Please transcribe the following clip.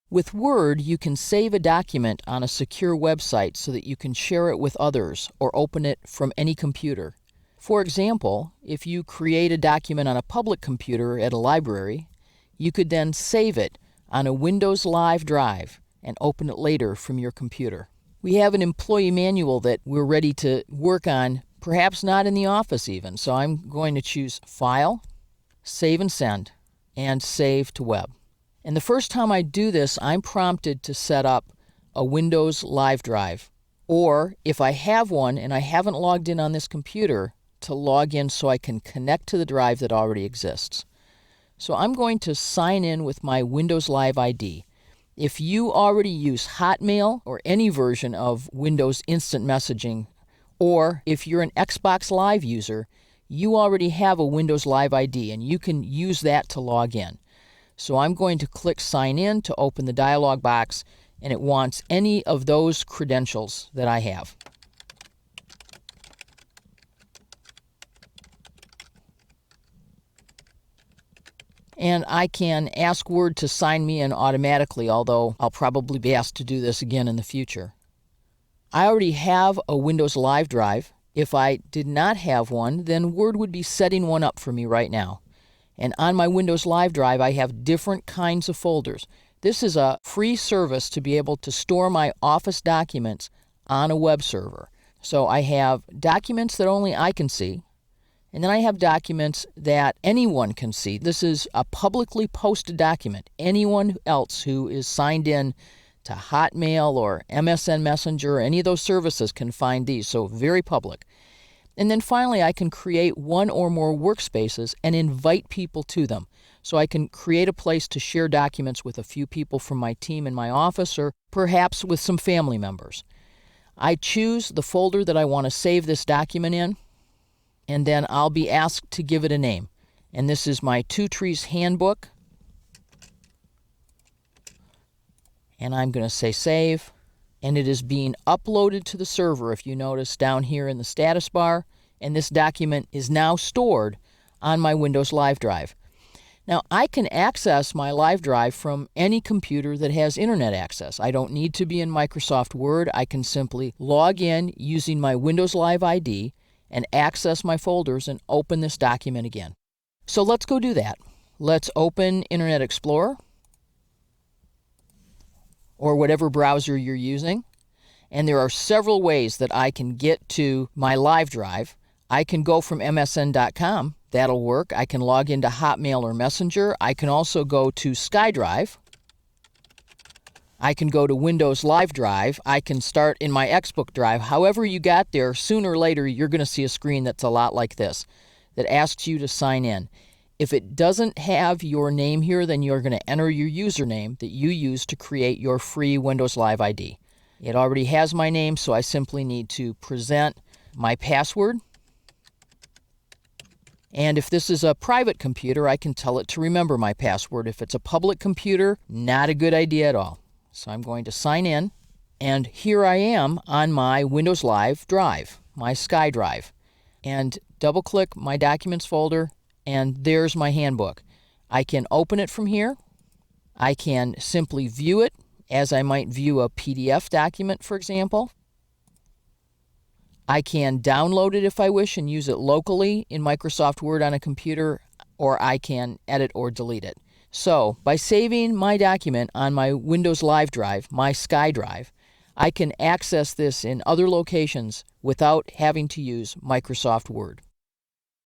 With Word, you can save a document on a secure website so that you can share it with others or open it from any computer. For example, if you create a document on a public computer at a library, you could then save it on a Windows Live drive and open it later from your computer. We have an employee manual that we're ready to work on, perhaps not in the office even, so I'm going to choose File, Save and Send, and Save to Web. And the first time I do this, I'm prompted to set up a Windows Live drive, or if I have one and I haven't logged in on this computer, to log in so I can connect to the drive that already exists. So I'm going to sign in with my Windows Live ID. If you already use Hotmail or any version of Windows Instant Messaging, or if you're an Xbox Live user, you already have a Windows Live ID and you can use that to log in. So I'm going to click Sign In to open the dialog box, and it wants any of those credentials that I have. And I can ask Word to sign me in automatically, although I'll probably be asked to do this again in the future. I already have a Windows Live drive. If I did not have one, then Word would be setting one up for me right now. And on my Windows Live drive, I have different kinds of folders. This is a free service to be able to store my Office documents on a web server. So I have documents that only I can see, and then I have documents that anyone can see. This is a publicly posted document. Anyone else who is signed in to Hotmail or MSN Messenger or any of those services can find these, so very public. And then finally, I can create one or more workspaces and invite people to them. So I can create a place to share documents with a few people from my team in my office, or perhaps with some family members. I choose the folder that I want to save this document in, and then I'll be asked to give it a name. And this is my Two Trees Handbook. And I'm going to say Save. And it is being uploaded to the server, if you notice down here in the status bar, and this document is now stored on my Windows Live drive. Now, I can access my Live drive from any computer that has internet access. I don't need to be in Microsoft Word. I can simply log in using my Windows Live ID and access my folders and open this document again. So let's go do that. Let's open Internet Explorer, or whatever browser you're using. And there are several ways that I can get to my Live drive. I can go from msn.com. That'll work. I can log into Hotmail or Messenger. I can also go to SkyDrive. I can go to Windows Live Drive. I can start in my Xbook drive. However you got there, sooner or later you're going to see a screen that's a lot like this that asks you to sign in. If it doesn't have your name here, then you're going to enter your username that you use to create your free Windows Live ID. It already has my name, so I simply need to present my password. And if this is a private computer, I can tell it to remember my password. If it's a public computer, not a good idea at all. So I'm going to sign in, and here I am on my Windows Live drive, my SkyDrive. And double-click my Documents folder, and there's my handbook. I can open it from here. I can simply view it as I might view a PDF document, for example. I can download it if I wish and use it locally in Microsoft Word on a computer, or I can edit or delete it. So, by saving my document on my Windows Live drive, my SkyDrive, I can access this in other locations without having to use Microsoft Word.